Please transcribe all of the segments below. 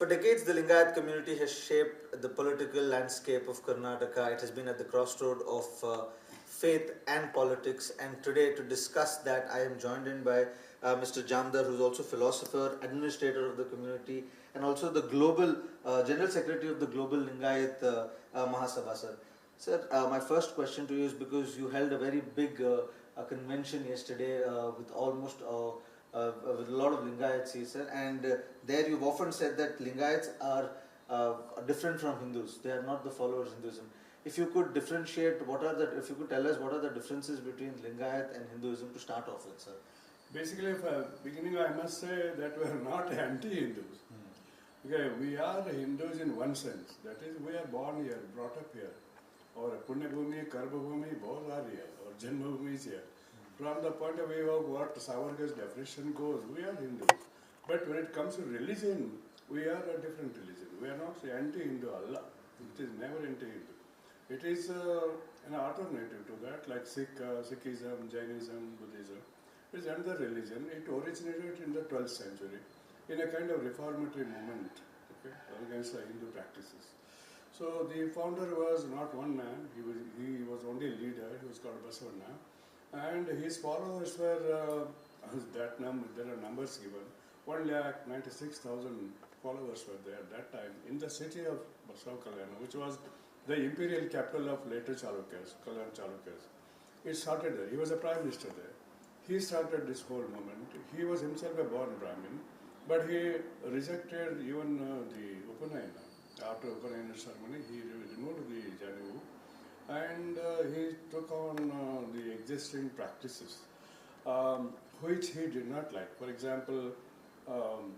decades, the Lingayat community has shaped the political landscape of Karnataka. It has been at the crossroad of faith and politics. And today, to discuss that, I am joined in by Mr. Jamdar, who is also philosopher, administrator of the community, and also the global general secretary of the Global Lingayat Mahasabha. Sir, my first question to you is because you held a very big convention yesterday with almost with a lot of Lingayats here, sir, and there you've often said that Lingayats are different from Hindus. They are not the followers of Hinduism. If you could differentiate, if you could tell us what are the differences between Lingayat and Hinduism to start off with, sir? Basically, beginning I must say that we are not anti-Hindus. Okay, we are Hindus in one sense. That is, we are born here, brought up here. Our Punya Bhumi, Karma Bhumi, both are here. Our Janma Bhumi is here. From the point of view of what Savarkar's definition goes, we are Hindus. But when it comes to religion, we are a different religion. We are not anti-Hindu Allah. It is never anti-Hindu. It is an alternative to that, like Sikhism, Jainism, Buddhism. It is another religion. It originated in the 12th century in a kind of reformatory movement, okay, against the Hindu practices. So the founder was not one man. He was only a leader. He was called Basavanna. And his followers were, there are numbers given, 1,96,000 followers were there at that time in the city of Basavanna, which was the imperial capital of later Chalukyas, Kalyan Chalukyas. It started there. He was a prime minister there. He started this whole movement. He was himself a born Brahmin, but he rejected even the Upanayana. After Upanayana ceremony, he removed the Janu and he took on the existing practices, which he did not like. For example,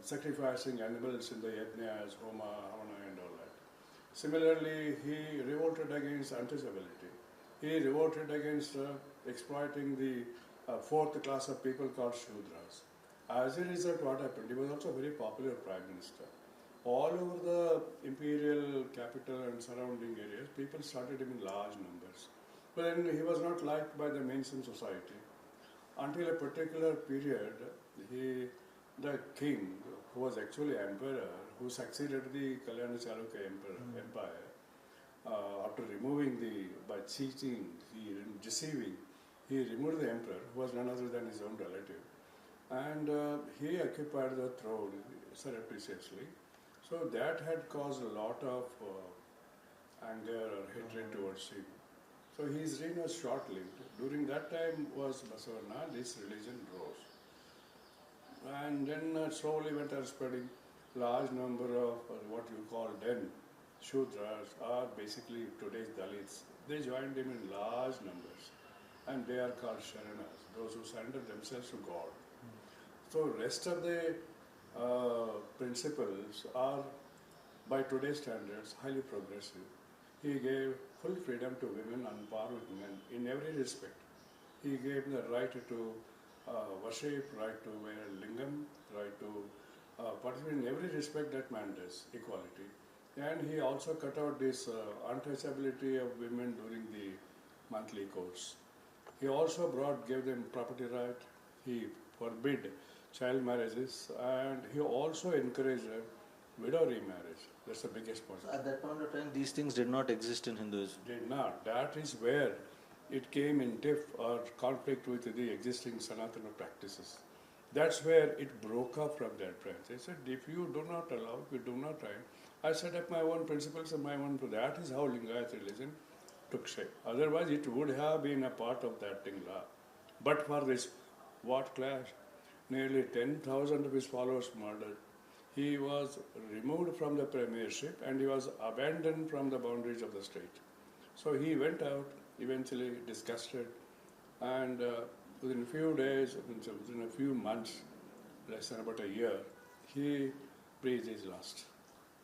sacrificing animals in the yajnas, homa, havana and all that. Similarly, he revolted against untouchability. He revolted against exploiting the fourth class of people called Shudras. As a result, what happened? He was also a very popular prime minister. All over the imperial capital and surrounding areas, people started him in large numbers. But then he was not liked by the mainstream society. Until a particular period, the king, who was actually emperor, who succeeded the Kalyana Chalukya empire, after removing by cheating, deceiving, he removed the emperor, who was none other than his own relative. And he occupied the throne surreptitiously. So that had caused a lot of anger or hatred towards him. So his reign was short-lived. During that time was Basavanna, this religion rose. And then slowly went on spreading. Large number of what you call then Shudras, are basically today's Dalits. They joined him in large numbers. And they are called Sharanas, those who surrender themselves to God. So rest of the principles are, by today's standards, highly progressive. He gave full freedom to women on par with men in every respect. He gave the right to worship, right to wear lingam, right to participate in every respect that man does, equality. And he also cut out this untouchability of women during the monthly courts. He also gave them property right. He forbid child marriages, and he also encouraged widow remarriage. That's the biggest point. At that point of time, these things did not exist in Hinduism. Did not. That is where it came in tiff or conflict with the existing Sanatana practices. That's where it broke up from that branch. I said, if you do not allow, if you do not try, I set up my own principles and my own. That is how Lingayat religion took shape. Otherwise, it would have been a part of that thing. But for this, what clash? Nearly 10,000 of his followers murdered. He was removed from the premiership and he was abandoned from the boundaries of the state. So he went out, eventually disgusted, and within a few days, within a few months, less than about a year, he breathed his last.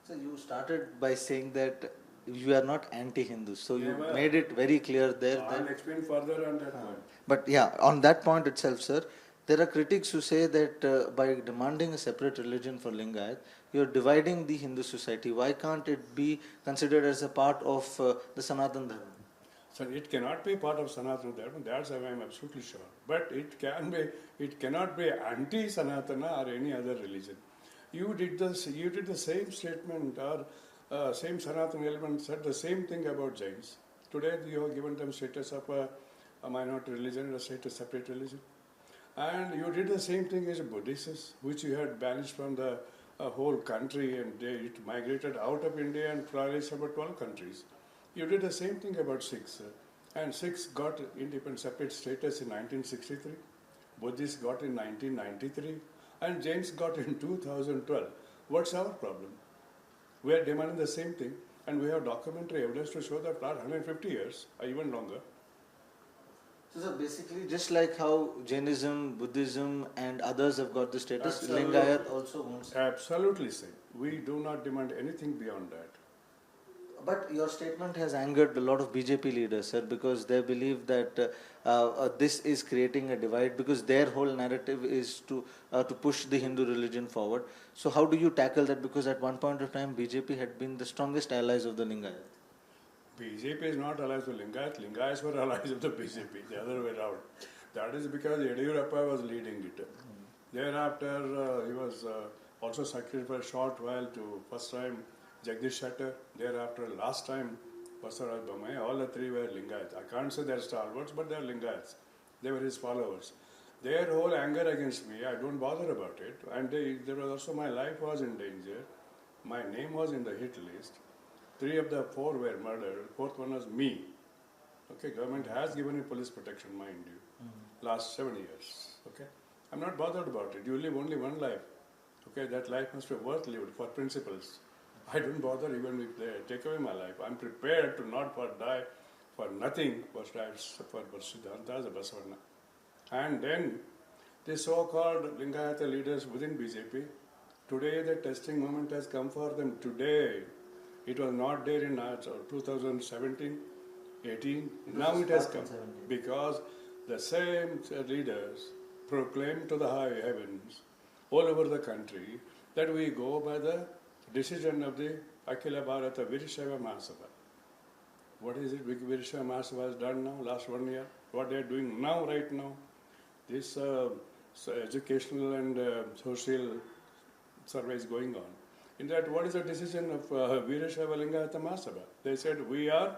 So you started by saying that you are not anti-Hindus. So you Never. made it very clear there. I'll explain further on that point. But yeah, on that point itself, sir, there are critics who say that by demanding a separate religion for Lingayat, you are dividing the Hindu society. Why can't it be considered as a part of the Sanatana Dharma? So it cannot be part of Sanatana Dharma, that's why I am absolutely sure. But it cannot be anti-Sanatana or any other religion. You did the same statement or same Sanatana element said the same thing about Jains. Today you have given them status of a minority religion, a status separate religion. And you did the same thing as Buddhists, which you had banished from the whole country, and it migrated out of India and flourished about 12 countries. You did the same thing about Sikhs. And Sikhs got independent separate status in 1963. Buddhists got in 1993. And Jains got in 2012. What's our problem? We are demanding the same thing, and we have documentary evidence to show that for 150 years, or even longer. So basically, just like how Jainism, Buddhism and others have got the status, Absolutely. Lingayat also wants. Absolutely same. We do not demand anything beyond that. But your statement has angered a lot of BJP leaders, sir, because they believe that this is creating a divide, because their whole narrative is to push the Hindu religion forward. So how do you tackle that? Because at one point of time, BJP had been the strongest allies of the Lingayat. BJP is not allies with Lingayat. Lingayats were allies of the BJP, the other way around. That is because Yediyurappa was leading it. Thereafter, he was also secretary for a short while to first time Jagdish Shettar. Thereafter, last time Basavanna, Bommai, all the three were Lingayats. I can't say they're stalwarts, but they're Lingayats. They were his followers. Their whole anger against me, I don't bother about it. And there was also my life was in danger. My name was in the hit list. 3 of the 4 were murdered. 4th one was me. Okay, government has given me police protection, mind you, last 7 years. Okay, I'm not bothered about it. You live only one life. Okay, that life must be worth lived for principles. I don't bother even if they take away my life. I'm prepared to not for die for nothing, but for Siddhanta as a Basavanna. And then the so-called Lingayata leaders within BJP, today the testing moment has come for them. Today, it was not there in 2017, 18. Now it has come because the same leaders proclaim to the high heavens all over the country that we go by the decision of the Akhila Bharata Virishaiva Mahasabha. What is it Virishaiva Mahasabha has done now, last 1 year? What they are doing now, right now? This educational and social survey is going on. In that, what is the decision of Virishaiva Lingayata Mahasabha? They said, we are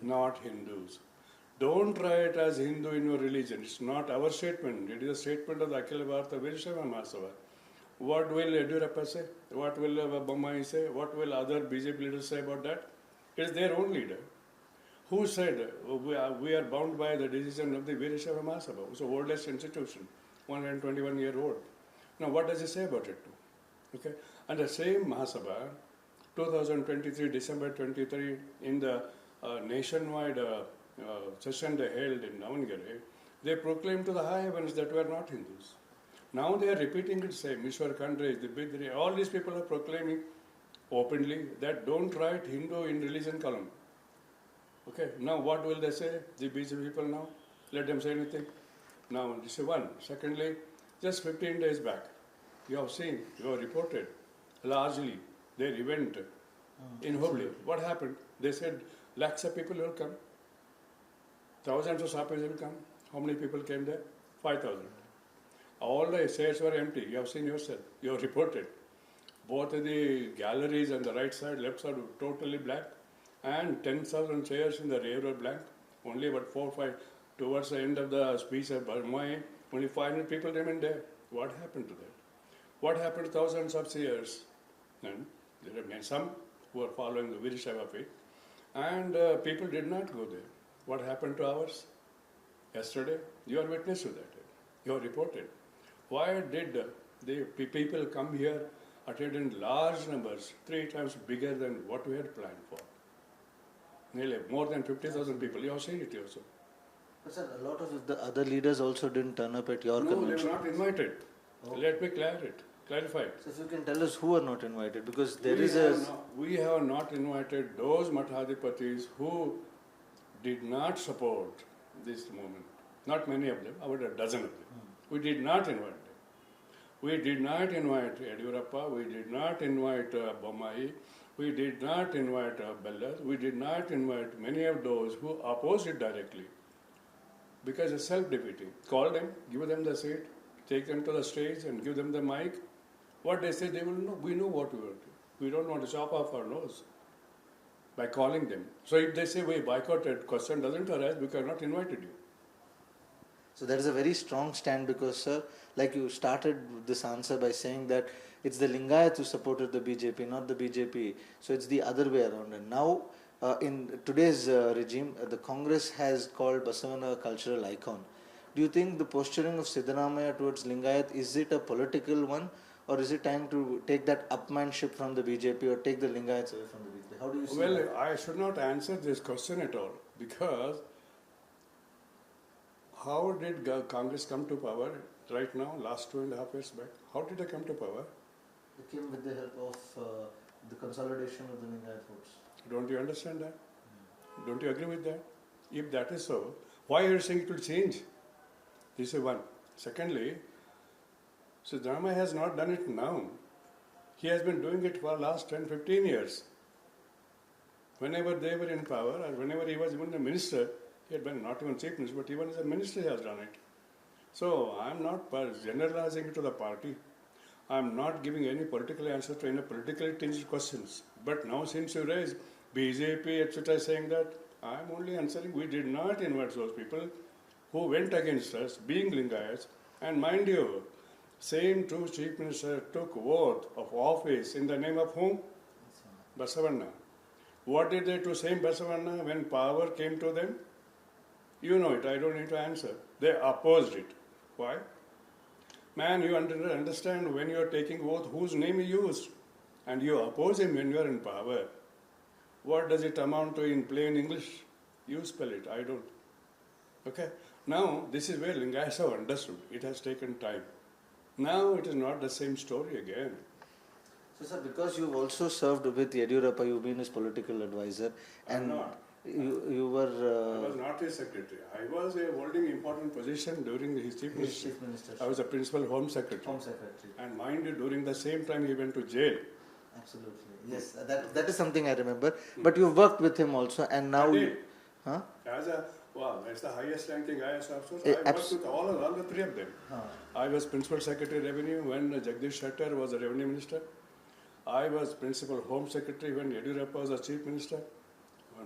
not Hindus. Don't try it as Hindu in your religion. It's not our statement. It is a statement of the Akhila Bharata Virishaiva Mahasabha. What will Yediyurappa say? What will Bommai say? What will other BJP leaders say about that? It is their own leader who said, we are bound by the decision of the Virishaiva Mahasabha, which is the oldest institution, 121-year-old. Now, what does he say about it? Okay, and the same Mahasabha, 2023, December 23, in the nationwide session they held in Davangere, they proclaimed to the high heavens that we are not Hindus. Now they are repeating it same. Ishwar Khandre, the Bidri, all these people are proclaiming openly that don't write Hindu in religion column. Okay, now what will they say? The BJP people now? Let them say anything. Now, this is one. Secondly, just 15 days back, you have seen, you have reported largely their event in Hubli. What happened? They said lakhs of people will come. Thousands of sappers will come. How many people came there? 5,000. All the chairs were empty. You have seen yourself. You have reported. Both the galleries on the right side, left side were totally black. And 10,000 chairs in the rear were blank. Only about 4 or 5. Towards the end of the speech of Bommai, only 500 people remained there. What happened to that? What happened to thousands of chairs? And there remained some who are following the Virishaiva faith. And people did not go there. What happened to ours? Yesterday, you are witness to that. You have reported. Why did the people come here, attend in large numbers, 3 times bigger than what we had planned for? Nearly more than 50,000 people. You have seen it also. But sir, a lot of the other leaders also didn't turn up at your convention. No, they were not invited. Oh. Let me clarify it. So if you can tell us who are not invited, because we have not invited those Mathadipatis who did not support this movement. Not many of them, about a dozen of them. We did not invite them. We did not invite Yediyurappa, we did not invite Bommai, we did not invite Bellas, we did not invite many of those who opposed it directly. Because it's self-defeating. Call them, give them the seat, take them to the stage and give them the mic. What they say, they will know. We know what we want to do. We don't want to chop off our nose by calling them. So if they say we boycotted, question doesn't arise because we have not invited you. So that is a very strong stand because, sir, like you started this answer by saying that it's the Lingayats who supported the BJP, not the BJP. So it's the other way around. And now, in today's regime, the Congress has called Basavanna a cultural icon. Do you think the posturing of Siddaramaiah towards Lingayat, is it a political one, or is it time to take that upmanship from the BJP or take the Lingayats away from the BJP? How do you see Well, that? I should not answer this question at all because how did Congress come to power right now, last 2.5 years back? How did they come to power? It came with the help of the consolidation of the Lingayat votes. Don't you understand that? Don't you agree with that? If that is so, why are you saying it will change? This is one. Secondly, Siddaramaiah has not done it now. He has been doing it for the last 10, 15 years. Whenever they were in power, or whenever he was even a minister, he had been not even chief minister, but even as a minister he has done it. So I am not generalizing it to the party. I am not giving any political answer to any politically tinged questions. But now since you raise BJP, etc., saying that, I am only answering we did not invite those people who went against us, being Lingayats. And mind you, same two chief ministers took oath of office in the name of whom? Basavanna. What did they do same Basavanna when power came to them? You know it, I don't need to answer. They opposed it. Why? Man, you understand when you are taking oath whose name you used and you oppose him when you are in power. What does it amount to in plain English? You spell it, I don't. Okay? Now, this is where Lingayats have understood. It has taken time. Now, it is not the same story again. So, sir, because you've also served with Yediyurappa, you've been his political advisor, and not. You were. I was not his secretary. I was holding important position during his chief minister. I was a principal home secretary. Home secretary. And mind you, during the same time he went to jail. Absolutely. Yes, that is something I remember. But you worked with him also, and now. I did. Huh? That's the highest ranking IAS officer. I worked with all the three of them. I was principal secretary revenue when Jagdish Shettar was the revenue minister. I was principal home secretary when Yediyurappa was the chief minister.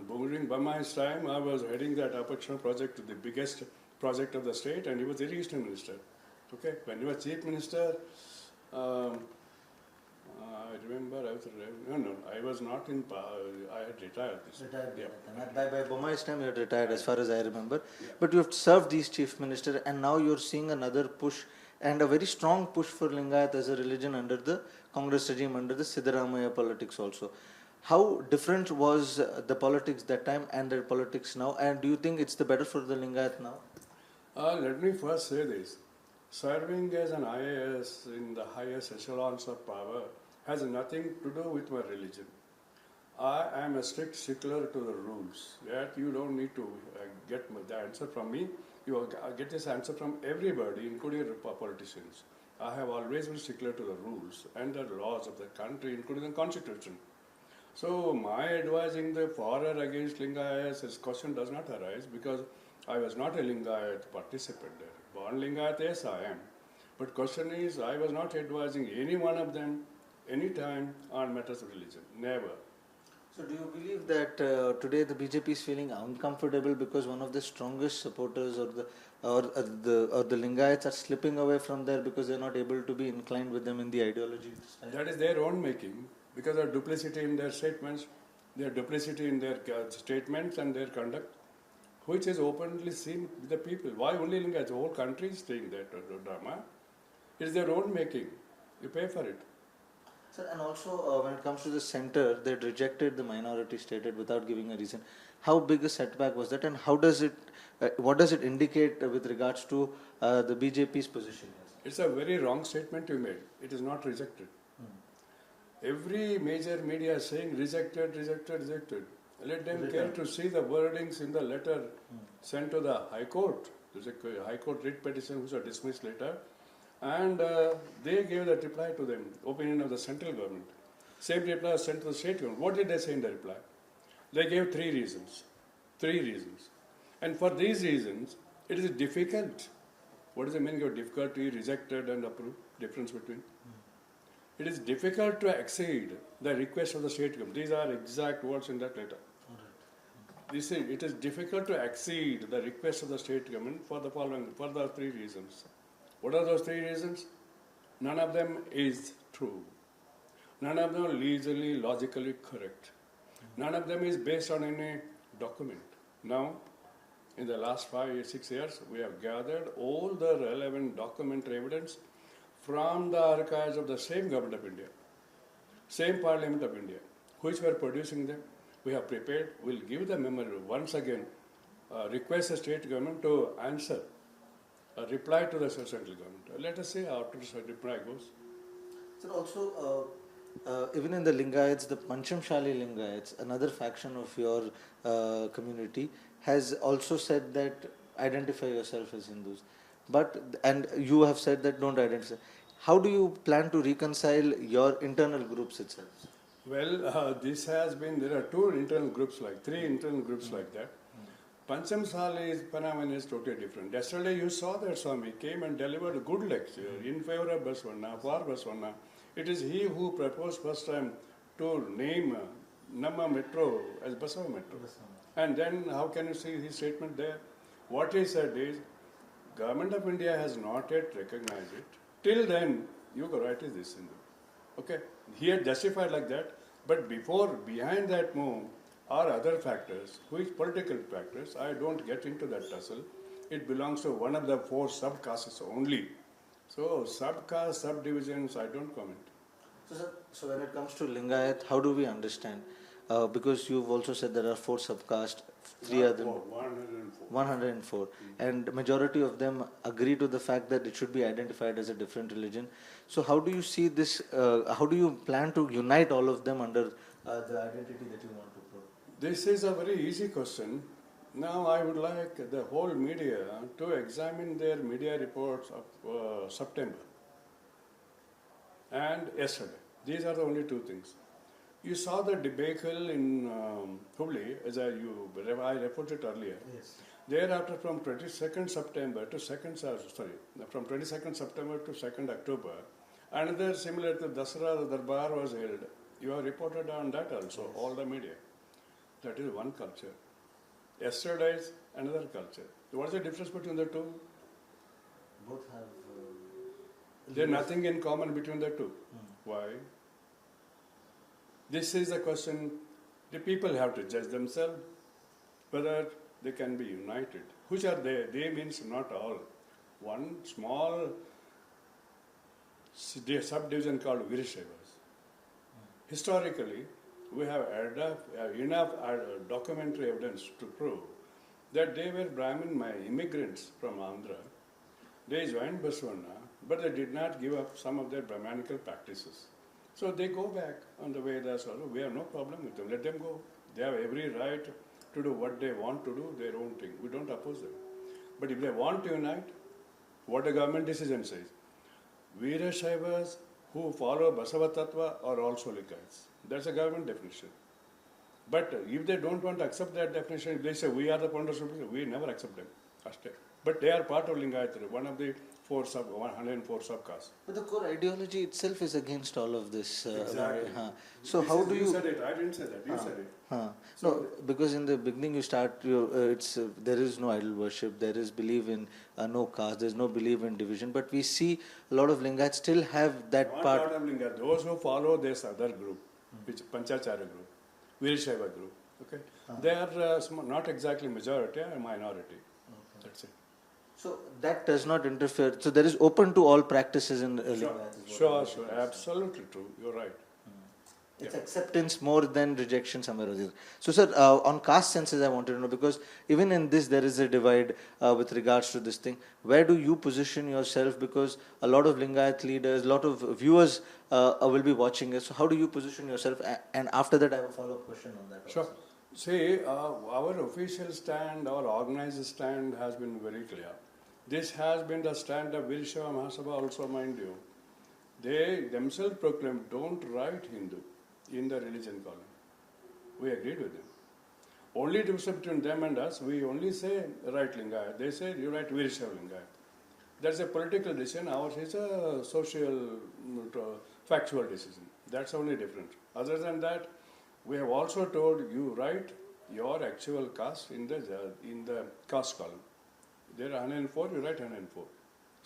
During Bamai's time, I was heading that Apachana project, the biggest project of the state, and he was the irrigation minister. Okay, when he was chief minister, I remember I was not in power. I had retired. By Bomai's time, you had retired, as far as I remember. Yeah. But you have served these chief minister, and now you are seeing another push and a very strong push for Lingayat as a religion under the Congress regime, under the Siddaramaiah politics also. How different was the politics that time and the politics now? And do you think it's the better for the Lingayat now? Let me first say this. Serving as an IAS in the highest echelons of power has nothing to do with my religion. I am a strict stickler to the rules. That you don't need to get the answer from me. You get this answer from everybody, including politicians. I have always been stickler to the rules and the laws of the country, including the constitution. So my advising the for or against Lingayats, this question does not arise because I was not a Lingayat participant there. Born Lingayat, yes I am. But question is, I was not advising any one of them anytime on matters of religion. Never. So do you believe that today the BJP is feeling uncomfortable because one of the strongest supporters or the Lingayats are slipping away from there because they are not able to be inclined with them in the ideology? That is their own making. Because of duplicity in their statements, their duplicity in their statements and their conduct, which is openly seen with the people. Why only Lingayats? The whole country is saying that drama. It is their own making. You pay for it. Sir, and also when it comes to the center, they rejected the minority stated without giving a reason. How big a setback was that, and how does it? What does it indicate with regards to the BJP's position? It's a very wrong statement you made. It is not rejected. Every major media is saying rejected, rejected, rejected. Let them care to see the wordings in the letter sent to the High Court. There's a High Court writ petition which was dismissed later. And they gave the reply to them, opinion of the central government. Same reply was sent to the state government. What did they say in the reply? They gave three reasons. And for these reasons, it is difficult. What is the meaning of difficulty, rejected and approved? Difference between? It is difficult to exceed the request of the state government. These are exact words in that letter. It is difficult to exceed the request of the state government for the three reasons. What are those three reasons? None of them is true. None of them are legally, logically correct. None of them is based on any document. Now, in the last 5-6 years, we have gathered all the relevant documentary evidence from the archives of the same government of India, same Parliament of India, which were producing them. We have prepared, we'll give the memo once again, request the state government to answer, reply to the central government. Let us see how the reply goes. Sir, also, even in the Lingayats, the Panchamshali Lingayats, another faction of your community, has also said that identify yourself as Hindus. And you have said that don't identify. How do you plan to reconcile your internal groups itself? Well, there are three internal groups like that. Panchamshali's phenomenon is totally different. Yesterday you saw that Swami came and delivered a good lecture in favor of Basavanna, for Basavanna. It is he who proposed first time to name Namma Metro as Basavanna Metro. And then how can you see his statement there? What he said is, Government of India has not yet recognized it. Till then, you go right is this Hindu. Okay? He had justified like that, but behind that move are other factors, which political factors. I don't get into that tussle. It belongs to one of the 4 sub-castes only. So, sub-caste, subdivisions, I don't comment. So when it comes to Lingayat, how do we understand? Because you've also said there are 4 subcastes, 3 other 104, and majority of them agree to the fact that it should be identified as a different religion. So how do you see this? How do you plan to unite all of them under the identity that you want to put? This is a very easy question. Now I would like the whole media to examine their media reports of September and yesterday. These are the only 2 things. You saw the debacle in Hubli, as I reported earlier. Yes. Thereafter, from 22nd September to 2nd October, another similar to Dasara Darbar was held. You have reported on that also, yes. All the media. That is one culture. Yesterday is another culture. What is the difference between the 2? Both have... There's nothing in common between the 2. Why? This is the question the people have to judge themselves whether they can be united. Which are they? They means not all. One small subdivision called Virashaivas. Historically, we have enough documentary evidence to prove that they were Brahmin immigrants from Andhra. They joined Basavanna, but they did not give up some of their Brahmanical practices. So they go back on the Vedas. We have no problem with them. Let them go. They have every right to do what they want to do, their own thing. We don't oppose them. But if they want to unite, what the government decision says, Virashaivas who follow Basava Tattva are also Lingayats. That's a government definition. But if they don't want to accept that definition, if they say we are the founders of Lingayat, we never accept them. But they are part of Lingayat, one of the 104 subcastes. But the core ideology itself is against all of this. Exactly. So how do you... You said it. I didn't say that. You said it. No, because in the beginning you start, there is no idol worship, there is belief in no caste, there is no belief in division. But we see a lot of Lingayats still have that Not part. Not of Lingayat. Those who follow this other group, which Panchacharya group, Virashaiva group. Okay, they are not exactly majority, or minority. That's it. So that does not interfere. So there is open to all practices in Lingayat. Sure. Absolutely true. You're right. It's acceptance more than rejection somewhere or the other. So sir, on caste census I wanted to know, because even in this there is a divide with regards to this thing. Where do you position yourself? Because a lot of Lingayat leaders, a lot of viewers will be watching us. So how do you position yourself? And after that I have a follow-up question on that. Sure. Also. See, our official stand, our organized stand has been very clear. This has been the stand of Virashaiva Mahasabha also, mind you. They themselves proclaim, don't write Hindu in the religion column. We agreed with them. Only difference between them and us, we only say write Lingayat. They say you write Virashaiva Lingayat. That's a political decision. Ours is a social factual decision. That's only different. Other than that, we have also told you write your actual caste in the caste column. There are 104, you write 104.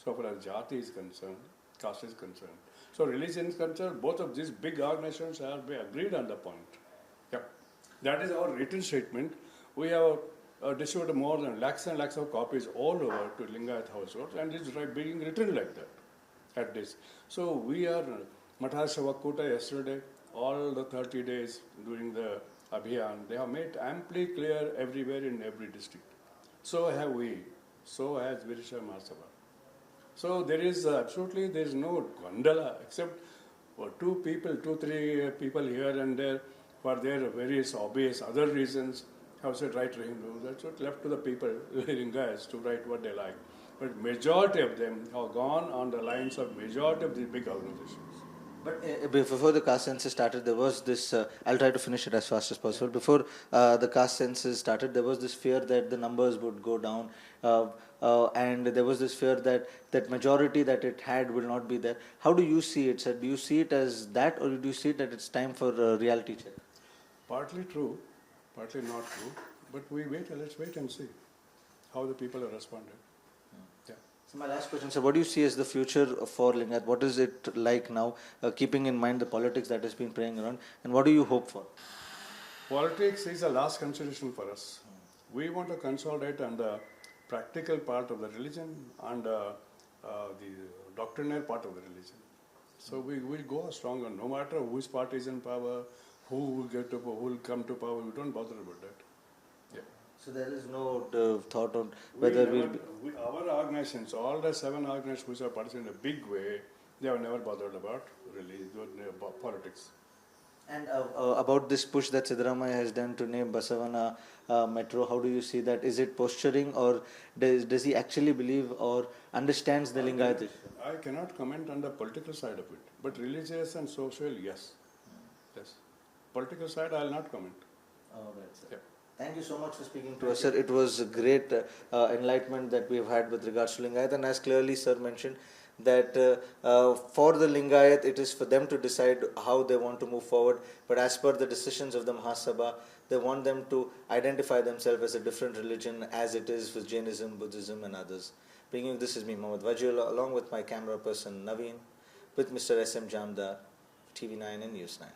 So far as jati is concerned, caste is concerned. So religion is concerned, both of these big organizations have agreed on the point. Yeah. That is our written statement. We have distributed more than lakhs and lakhs of copies all over to Lingayat households, and it's being written like that at this. So we are Mathasavakuta yesterday, all the 30 days during the Abhiyan, they have made amply clear everywhere in every district. So have we. So has Virisha Mahasabha. So there is absolutely, there is no gondola except for two, three people here and there for their various obvious other reasons have said write Hindu. That's what left to the people, Lingayats, to write what they like. But majority of them have gone on the lines of majority of these big organizations. But before the caste census started, there was this, I'll try to finish it as fast as possible. Before the caste census started, there was this fear that the numbers would go down, and there was this fear that majority that it had will not be there. How do you see it, sir? Do you see it as that, or do you see it that it's time for a reality check? Partly true, partly not true, but let's wait and see how the people have responded. Yeah. So my last question, sir, what do you see as the future for Lingayat? What is it like now, keeping in mind the politics that has been playing around, and what do you hope for? Politics is the last consideration for us. We want to consolidate on the practical part of the religion and the doctrinal part of the religion. So we will go stronger, no matter which party is in power, who will come to power. We don't bother about that. Yeah. So there is no thought on whether our organizations, all the 7 organizations which are participating in a big way, they have never bothered about religion, about politics. And about this push that Siddaramaiah has done to name Basavanna metro, how do you see that? Is it posturing, or does he actually believe or understands the Lingayat issue? I cannot comment on the political side of it, but religious and social, yes. Yes. Political side, I will not comment. All right, sir. Yeah. Thank you so much for speaking to us, sir. It was a great enlightenment that we have had with regards to Lingayat, and as clearly sir mentioned, that for the Lingayat, it is for them to decide how they want to move forward, but as per the decisions of the Mahasabha, they want them to identify themselves as a different religion, as it is with Jainism, Buddhism and others. Bringing this is me, Mohammed Wajil, along with my camera person Naveen, with Mr. S.M. Jamdar, TV9 and News9.